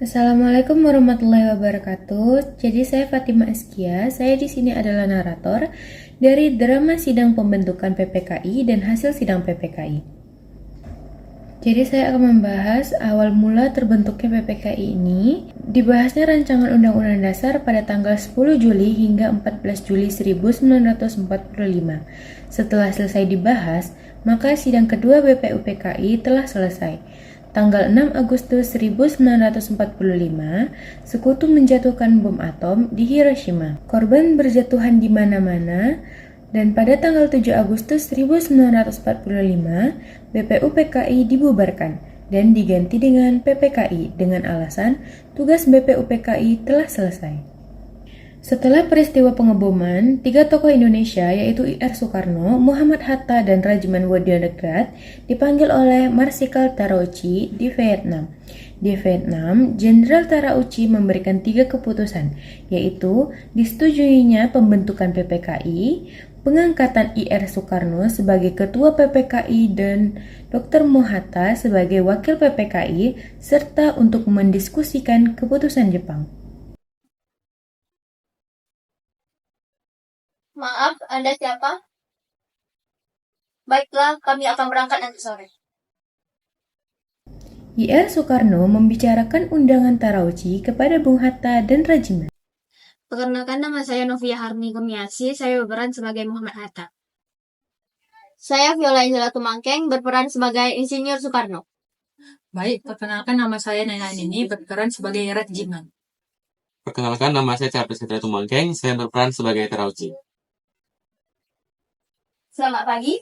Assalamualaikum warahmatullahi wabarakatuh. Jadi saya Fatima Askia. Saya di sini adalah narator dari drama sidang pembentukan PPKI dan hasil sidang PPKI. Jadi saya akan membahas awal mula terbentuknya PPKI ini. Dibahasnya rancangan Undang-Undang Dasar pada tanggal 10 Juli hingga 14 Juli 1945. Setelah selesai dibahas, maka sidang kedua BPUPKI telah selesai. Tanggal 6 Agustus 1945, sekutu menjatuhkan bom atom di Hiroshima. Korban berjatuhan di mana-mana, dan pada tanggal 7 Agustus 1945, BPUPKI dibubarkan dan diganti dengan PPKI dengan alasan tugas BPUPKI telah selesai. Setelah peristiwa pengeboman, 3 tokoh Indonesia yaitu I.R. Soekarno, Muhammad Hatta, dan Rajiman Wadinegrat dipanggil oleh Marsikal Terauchi di Vietnam. Di Vietnam, Jenderal Terauchi memberikan 3 keputusan, yaitu disetujuinya pembentukan PPKI, pengangkatan I.R. Soekarno sebagai ketua PPKI dan Dr. Mohatta sebagai wakil PPKI, serta untuk mendiskusikan keputusan Jepang. Maaf, Anda siapa? Baiklah, kami akan berangkat nanti sore. I.R. Soekarno membicarakan undangan Terauchi kepada Bung Hatta dan Rajiman. Perkenalkan, nama saya Novia Harni Kurniasi, saya berperan sebagai Muhammad Hatta. Saya Viola Angela Tumangkeng, berperan sebagai Insinyur Soekarno. Baik, perkenalkan nama saya Nena Nini, berperan sebagai Rajiman. Perkenalkan, nama saya Charles Hendra Tumangkeng, saya berperan sebagai Terauchi. Selamat pagi.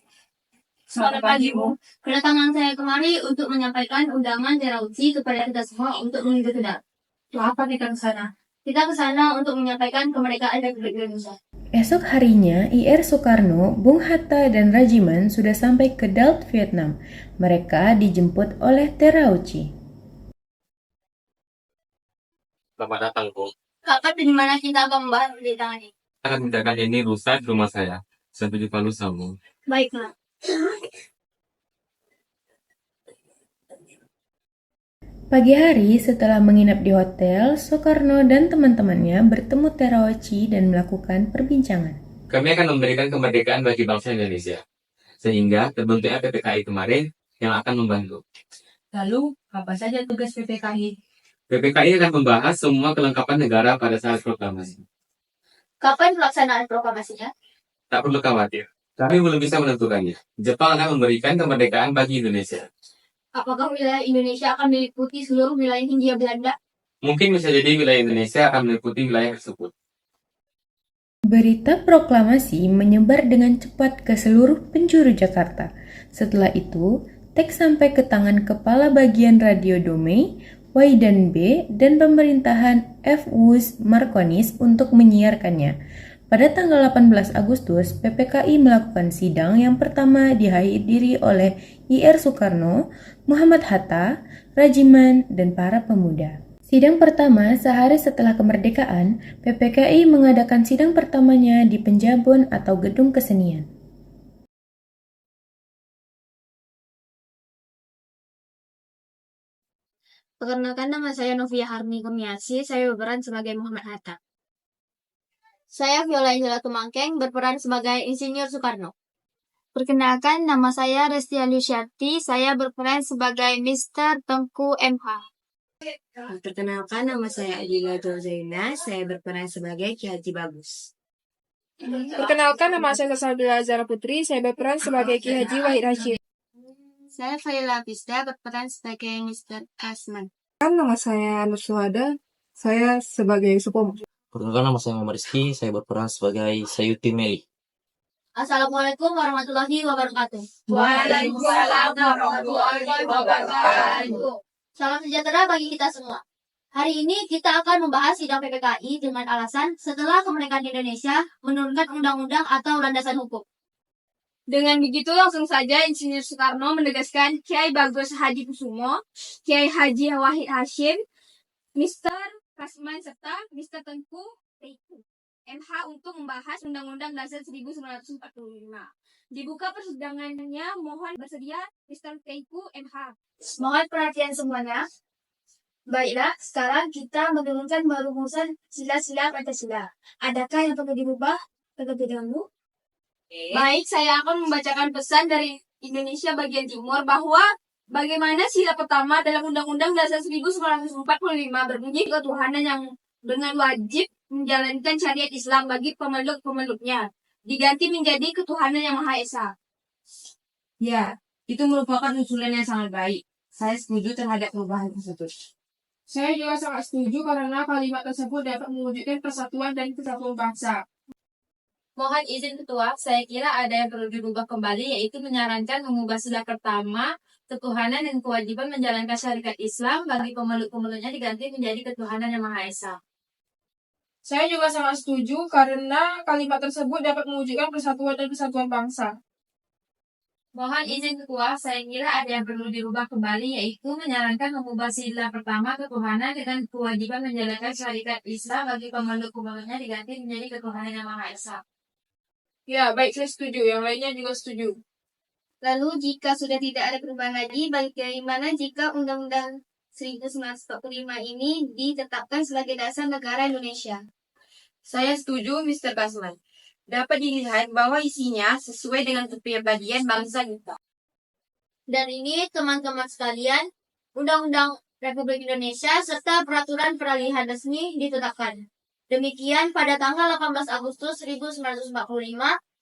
Selamat pagi, Bu. Kedatangan saya kemari untuk menyampaikan undangan Terauchi kepada kita semua untuk mengikuti sidang. Untuk apa kita ke sana? Kita ke sana untuk menyampaikan kemerdekaan Republik Indonesia. Esok harinya, I.R. Soekarno, Bung Hatta, dan Rajiman sudah sampai ke Dalt, Vietnam. Mereka dijemput oleh Terauchi. Selamat datang, Bu. Kapan dan di mana kita akan membahas undangan ini? Saya akan menjaga ini rusak di rumah saya. Sampai jumpa lusa, Bu. Baiklah. Pagi hari, setelah menginap di hotel, Soekarno dan teman-temannya bertemu Terauchi dan melakukan perbincangan. Kami akan memberikan kemerdekaan bagi bangsa Indonesia. Sehingga terbentuknya PPKI kemarin yang akan membantu. Lalu, apa saja tugas PPKI? PPKI akan membahas semua kelengkapan negara pada saat proklamasi. Kapan pelaksanaan proklamasinya? Tak perlu khawatir. Kami belum bisa menentukannya. Jepang akan memberikan kemerdekaan bagi Indonesia. Apakah wilayah Indonesia akan meliputi seluruh wilayah Hindia Belanda? Mungkin bisa jadi wilayah Indonesia akan meliputi wilayah tersebut. Berita proklamasi menyebar dengan cepat ke seluruh penjuru Jakarta. Setelah itu, teks sampai ke tangan Kepala Bagian Radio Dome, Y dan B, dan pemerintahan F. Wus Markonis untuk menyiarkannya. Pada tanggal 18 Agustus, PPKI melakukan sidang yang pertama dihadiri oleh I.R. Soekarno, Muhammad Hatta, Rajiman, dan para pemuda. Sidang pertama sehari setelah kemerdekaan, PPKI mengadakan sidang pertamanya di Penjabon atau Gedung Kesenian. Perkenalkan, nama saya Novia Harni Kurniasi, saya berperan sebagai Muhammad Hatta. Saya Viola Angela Tumangkeng, berperan sebagai Insinyur Soekarno. Perkenalkan, nama saya Restia Lusyati, saya berperan sebagai Mr. Tengku MH. Perkenalkan, nama saya Adila Zaina, saya berperan sebagai Ki Haji Bagus. Perkenalkan, nama saya Salsabila Zara Putri, saya berperan sebagai Ki Haji Wahid Hashim. Saya Faila Fisda, berperan sebagai Mr. Asman. Nama saya Nur Suhada, saya sebagai Supomo. Perkenalkan, nama saya Muhammad Rizky, saya berperan sebagai Sayuti Meli. Assalamualaikum warahmatullahi wabarakatuh. Waalaikumsalam warahmatullahi wabarakatuh. Salam sejahtera bagi kita semua. Hari ini kita akan membahas sidang PPKI dengan alasan setelah kemerdekaan Indonesia menurunkan undang-undang atau landasan hukum. Dengan begitu langsung saja Insinyur Soekarno menegaskan Kiai Bagus Hadi Kusumo, Kiai Haji Wahid Hashim, Mr. Kasman serta Mr. Tengku Teiku MH untuk membahas Undang-Undang Dasar 1945. Dibuka persidangannya, mohon bersedia Mr. Teiku MH. Mohon perhatian semuanya. Baiklah, sekarang kita menurunkan rumusan sila-sila Pancasila. Adakah yang perlu dirubah terlebih dahulu? Baik, saya akan membacakan pesan dari Indonesia bagian Timur bahwa bagaimana sila pertama dalam Undang-Undang Dasar 1945 berbunyi ketuhanan yang dengan wajib menjalankan syariat Islam bagi pemeluk-pemeluknya diganti menjadi ketuhanan yang Maha Esa. Ya, itu merupakan usulan yang sangat baik. Saya setuju terhadap perubahan tersebut. Saya juga sangat setuju karena kalimat tersebut dapat mewujudkan persatuan dan kesatuan bangsa. Mohon izin Ketua, saya kira ada yang perlu dirubah kembali, yaitu menyarankan mengubah sila pertama, ketuhanan dan kewajiban menjalankan syariat Islam bagi pemeluk-pemeluknya diganti menjadi ketuhanan yang Maha Esa. Saya juga sangat setuju karena kalimat tersebut dapat mewujudkan persatuan dan kesatuan bangsa. Mohon izin Ketua, saya kira ada yang perlu dirubah kembali, yaitu menyarankan mengubah sila pertama ketuhanan dengan kewajiban menjalankan syariat Islam bagi pemeluk-pemeluknya diganti menjadi ketuhanan yang Maha Esa. Ya, baik, saya setuju. Yang lainnya juga setuju. Lalu jika sudah tidak ada perubahan lagi, bagaimana jika Undang-Undang 1945 ini ditetapkan sebagai dasar negara Indonesia? Saya setuju, Mr. Kasman. Dapat dilihat bahwa isinya sesuai dengan kepribadian bangsa kita. Dan ini teman-teman sekalian, Undang-Undang Republik Indonesia serta Peraturan Peralihan Resmi ditetapkan. Demikian pada tanggal 18 Agustus 1945,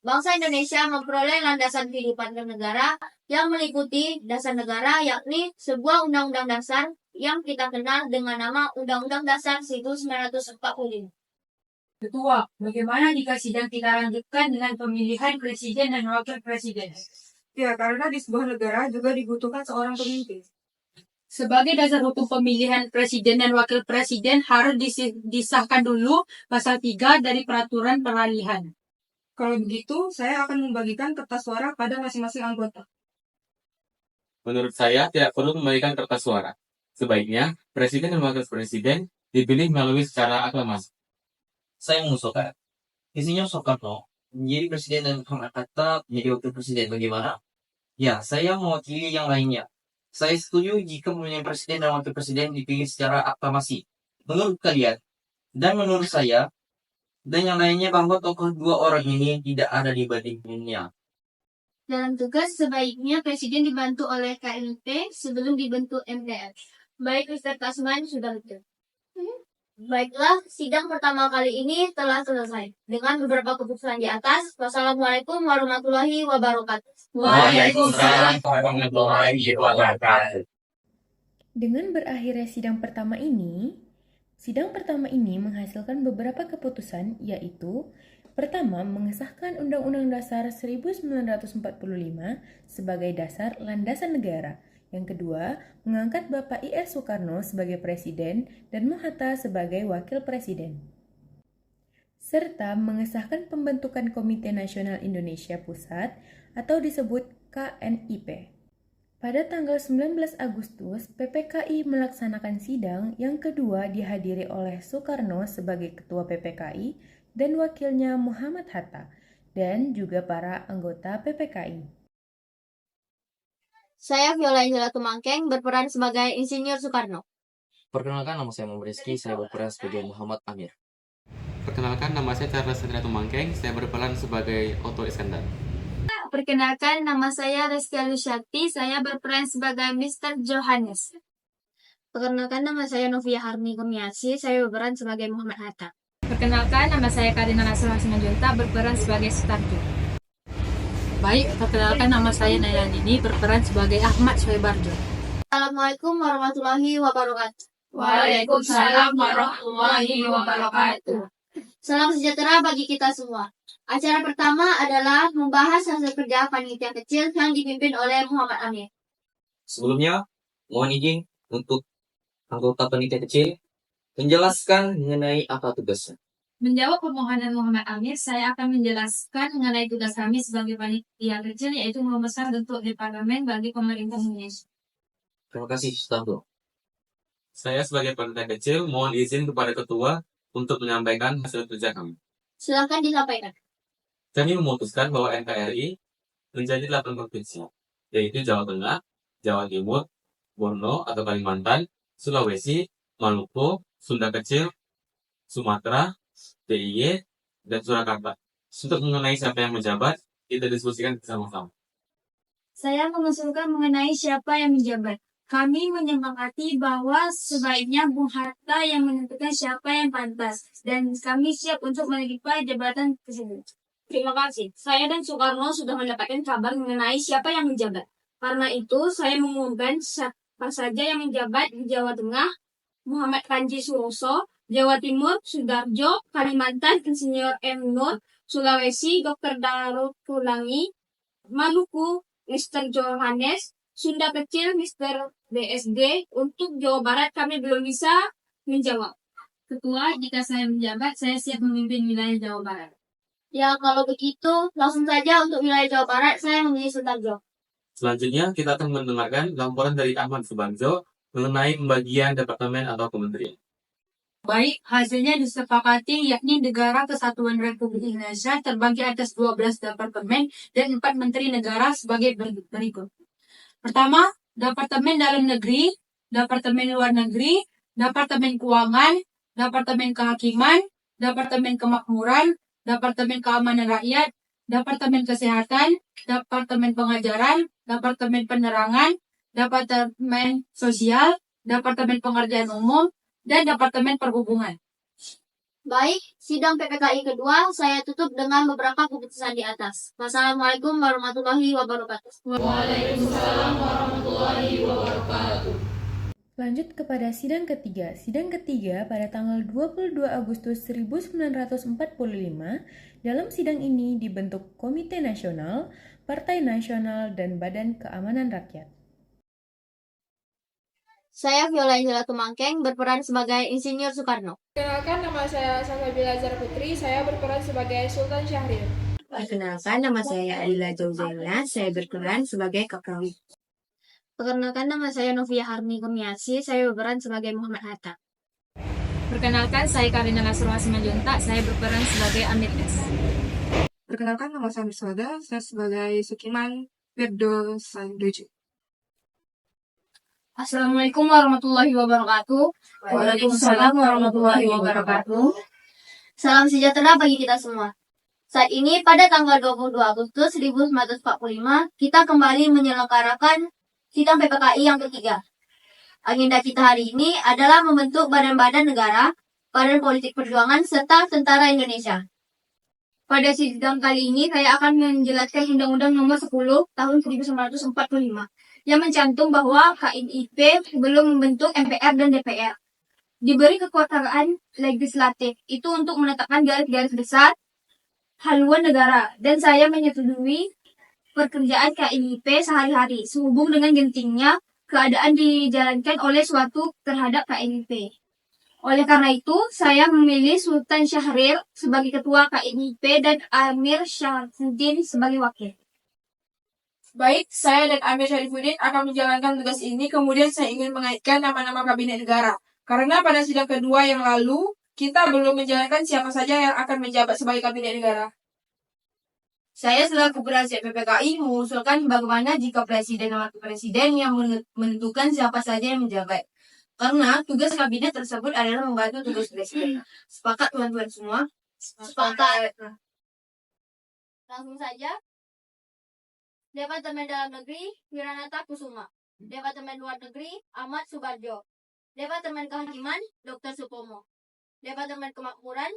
bangsa Indonesia memperoleh landasan kehidupan bernegara yang meliputi dasar negara, yakni sebuah undang-undang dasar yang kita kenal dengan nama Undang-Undang Dasar 1945. Ketua, bagaimana jika sidang kita lanjutkan dengan pemilihan presiden dan wakil presiden? Ya, karena di sebuah negara juga dibutuhkan seorang pemimpin. Sebagai dasar hukum pemilihan presiden dan wakil presiden harus disahkan dulu pasal 3 dari peraturan peralihan. Kalau begitu, saya akan membagikan kertas suara pada masing-masing anggota. Menurut saya tidak perlu membagikan kertas suara. Sebaiknya presiden dan wakil presiden dipilih melalui secara aklamasi. Saya mengusulkan. Insinyur Soekarno menjadi presiden dan Muhammad Hatta menjadi wakil presiden. Bagaimana? Ya, saya mewakili yang lainnya. Saya setuju jika pemilihan presiden dan wakil presiden dipilih secara aklamasi. Menurut kalian, dan menurut saya, dan yang lainnya bahwa tokoh dua orang ini tidak ada dibandingnya. Dalam tugas, sebaiknya Presiden dibantu oleh KNP sebelum dibentuk MPR. Baik, Mr. Tasman, sudah betul. Baiklah, sidang pertama kali ini telah selesai. Dengan beberapa keputusan di atas, wassalamualaikum warahmatullahi wabarakatuh. Waalaikumsalam warahmatullahi wabarakatuh. Dengan berakhirnya sidang pertama ini menghasilkan beberapa keputusan, yaitu pertama, mengesahkan Undang-Undang Dasar 1945 sebagai dasar landasan negara. Yang kedua, mengangkat Bapak I.S. Soekarno sebagai presiden dan Muhatta sebagai wakil presiden. Serta mengesahkan pembentukan Komite Nasional Indonesia Pusat atau disebut KNIP. Pada tanggal 19 Agustus, PPKI melaksanakan sidang yang kedua dihadiri oleh Soekarno sebagai ketua PPKI dan wakilnya Muhammad Hatta dan juga para anggota PPKI. Saya Viola Angela Tumangkeng berperan sebagai Insinyur Soekarno. Perkenalkan, nama saya Muhammad Rizky, saya berperan sebagai Muhammad Amir. Perkenalkan, nama saya Charles Satria Tumangkeng, saya berperan sebagai Otto Iskandar. Perkenalkan, nama saya Rizky Alusyati, saya berperan sebagai Mr. Johannes. Perkenalkan, nama saya Novia Harni Kurniasi, saya berperan sebagai Muhammad Hatta. Perkenalkan, nama saya Karina Nasrullah Simanjunta, berperan sebagai Sutarjo. Baik, perkenalkan, nama saya Nailandini, berperan sebagai Ahmad Soebarjo. Assalamualaikum warahmatullahi wabarakatuh. Waalaikumsalam warahmatullahi wabarakatuh. Salam sejahtera bagi kita semua. Acara pertama adalah membahas hasil kerja panitia kecil yang dipimpin oleh Muhammad Amir. Sebelumnya, mohon izin untuk anggota panitia kecil menjelaskan mengenai apa tugasnya. Menjawab permohonan Muhammad Amir, saya akan menjelaskan mengenai tugas kami sebagai panitia kecil, yaitu memesan bentuk departemen bagi pemerintah Indonesia. Terima kasih, Sutarjo. Saya sebagai panitia kecil mohon izin kepada ketua untuk menyampaikan hasil kerja kami. Silakan disampaikan. Kami memutuskan bahwa NKRI menjadi 8 provinsi, yaitu Jawa Tengah, Jawa Timur, Borno atau Kalimantan, Sulawesi, Maluku, Sunda Kecil, Sumatera, DIY, dan Surakarta. Untuk mengenai siapa yang menjabat, kita diskusikan bersama-sama. Saya mengusulkan mengenai siapa yang menjabat. Kami menyepakati bahwa sebaiknya Bung Hatta yang menentukan siapa yang pantas, dan kami siap untuk menerima jabatan tersebut. Terima kasih. Saya dan Soekarno sudah mendapatkan kabar mengenai siapa yang menjabat. Karena itu, saya mengumumkan siapa saja yang menjabat di Jawa Tengah: Muhammad Panji Suroso, Jawa Timur, Sudarjo, Kalimantan, Insinyur M. Nur, Sulawesi, Dr. Darut Tulangi, Maluku, Mr. Johannes, Sunda Kecil, Mr. BSD. Untuk Jawa Barat kami belum bisa menjawab. Ketua, jika saya menjabat, saya siap memimpin wilayah Jawa Barat. Ya, kalau begitu, langsung saja untuk wilayah Jawa Barat, saya memilih Sudarjo. Selanjutnya, kita akan mendengarkan laporan dari Ahmad Subarjo mengenai pembagian departemen atau kementerian. Baik, hasilnya disepakati yakni Negara Kesatuan Republik Indonesia terbagi atas 12 departemen dan 4 menteri negara sebagai berikut. Pertama, Departemen Dalam Negeri, Departemen Luar Negeri, Departemen Keuangan, Departemen Kehakiman, Departemen Kemakmuran, Departemen Keamanan Rakyat, Departemen Kesehatan, Departemen Pengajaran, Departemen Penerangan, Departemen Sosial, Departemen Pengerjaan Umum, dan Departemen Perhubungan. Baik, sidang PPKI kedua saya tutup dengan beberapa keputusan di atas. Wassalamualaikum warahmatullahi wabarakatuh. Lanjut kepada sidang ketiga. Sidang ketiga pada tanggal 22 Agustus 1945, dalam sidang ini dibentuk Komite Nasional, Partai Nasional, dan Badan Keamanan Rakyat. Saya Viola Angela Tumangkeng berperan sebagai Insinyur Soekarno. Perkenalkan, nama saya Salsabila Zara Putri, saya berperan sebagai Sultan Syahrir. Perkenalkan, nama saya Adila Jauzaina, saya berperan sebagai Kaprawik. Perkenalkan, nama saya Novia Harni Kurniasi, saya berperan sebagai Muhammad Hatta. Perkenalkan, saya Karina Nasrullah Simanjuntak, saya berperan sebagai Amir S. Perkenalkan, nama saya Miswada, saya sebagai Sukiman Firdo Sandoji. Assalamualaikum warahmatullahi wabarakatuh. Waalaikumsalam warahmatullahi wabarakatuh. Salam sejahtera bagi kita semua. Saat ini pada tanggal 22 Agustus 1945, kita kembali menyelenggarakan sidang PPKI yang ketiga. Agenda kita hari ini adalah membentuk badan-badan negara, badan politik perjuangan, serta tentara Indonesia. Pada sidang kali ini, saya akan menjelaskan Undang-Undang Nomor 10 Tahun 1945 yang mencantum bahwa KIP belum membentuk MPR dan DPR. Diberi kekuasaan legislatif itu untuk menetapkan garis-garis besar haluan negara, dan saya menyetujui pekerjaan KIP sehari-hari sehubung dengan gentingnya keadaan dijalankan oleh suatu terhadap KIP. Oleh karena itu, saya memilih Sultan Syahrir sebagai ketua KIP dan Amir Syarifuddin sebagai wakil. Baik, saya dan Amir Syarifuddin akan menjalankan tugas ini, kemudian saya ingin mengaitkan nama-nama kabinet negara. Karena pada sidang kedua yang lalu, kita belum menjalankan siapa saja yang akan menjabat sebagai kabinet negara. Saya selaku penasihat PPKI mengusulkan bagaimana jika presiden dan wakil presiden yang menentukan siapa saja yang menjabat. Karena tugas kabinet tersebut adalah membantu tugas presiden. Sepakat teman-teman semua? Sepakat. Langsung saja. Departemen Dalam Negeri, Wiranata Kusuma. Departemen Luar Negeri, Ahmad Subarjo. Departemen Kehakiman, Dr. Supomo. Departemen Kemakmuran,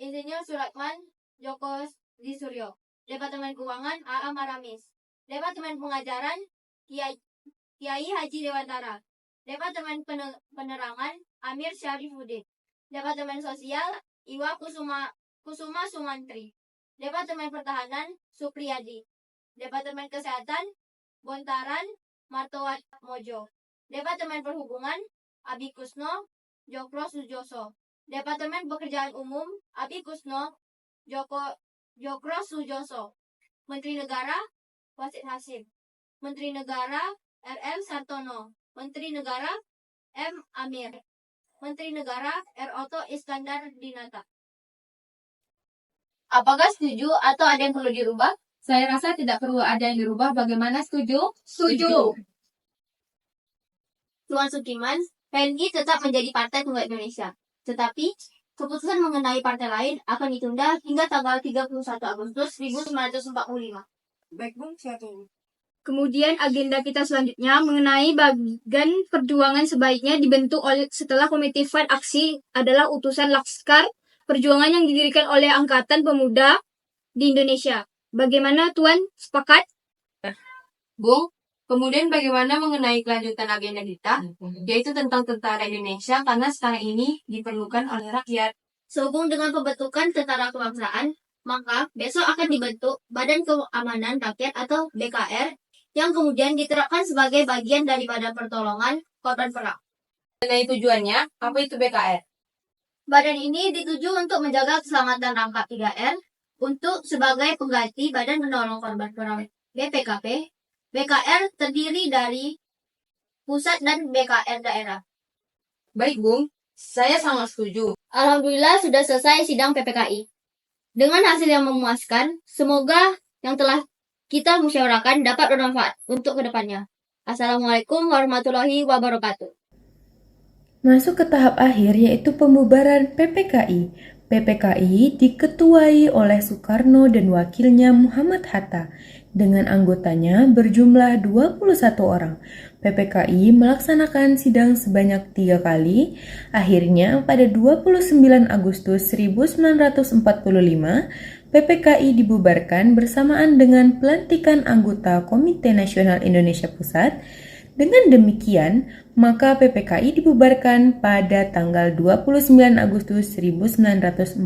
Insinyur Suratman Joko Disuryo. Departemen Keuangan, A.A. Maramis. Departemen Pengajaran, Kiai Haji Dewantara. Departemen Penerangan, Amir Syarifuddin. Departemen Sosial, Iwa Kusuma Sumantri. Departemen Pertahanan, Supriyadi. Departemen Kesehatan, Bontaran Martowat Mojo. Departemen Perhubungan, Abi Kusno Jokro Sujoso. Departemen Pekerjaan Umum, Abi Kusno Jokro Sujoso. Menteri Negara, Wasid Hasim. Menteri Negara, R.M. Sartono. Menteri Negara, M. Amir. Menteri Negara, R. Oto Iskandar Dinata. Apakah setuju atau ada yang perlu dirubah? Saya rasa tidak perlu ada yang dirubah. Bagaimana, setuju? Setuju. Tuan Sukiman, PNI tetap menjadi Partai Tunggal Indonesia. Tetapi, keputusan mengenai partai lain akan ditunda hingga tanggal 31 Agustus 1945. Baik, Bung, silakan. Kemudian agenda kita selanjutnya mengenai bagian perjuangan sebaiknya dibentuk oleh setelah Komite Fad Aksi adalah utusan Laskar Perjuangan yang didirikan oleh Angkatan Pemuda di Indonesia. Bagaimana Tuan? Sepakat? Bung, kemudian bagaimana mengenai kelanjutan agenda kita, yaitu tentang tentara Indonesia, karena sekarang ini diperlukan oleh rakyat. Sehubung dengan pembentukan Tentara Kebangsaan, maka besok akan dibentuk Badan Keamanan Rakyat atau BKR yang kemudian diterapkan sebagai bagian daripada pertolongan korban perang. Mengenai tujuannya, apa itu BKR? Badan ini dituju untuk menjaga keselamatan rangkap 3R untuk sebagai pengganti Badan Penolong Korban Perang BPKP. BKR terdiri dari pusat dan BKR daerah. Baik, Bung, saya sangat setuju. Alhamdulillah sudah selesai sidang PPKI. Dengan hasil yang memuaskan, semoga yang telah kita musyawarahkan dapat bermanfaat untuk kedepannya. Assalamualaikum warahmatullahi wabarakatuh. Masuk ke tahap akhir yaitu pembubaran PPKI. PPKI diketuai oleh Soekarno dan wakilnya Muhammad Hatta dengan anggotanya berjumlah 21 orang. PPKI melaksanakan sidang sebanyak 3 kali. Akhirnya pada 29 Agustus 1945, PPKI dibubarkan bersamaan dengan pelantikan anggota Komite Nasional Indonesia Pusat. Dengan demikian, maka PPKI dibubarkan pada tanggal 29 Agustus 1945.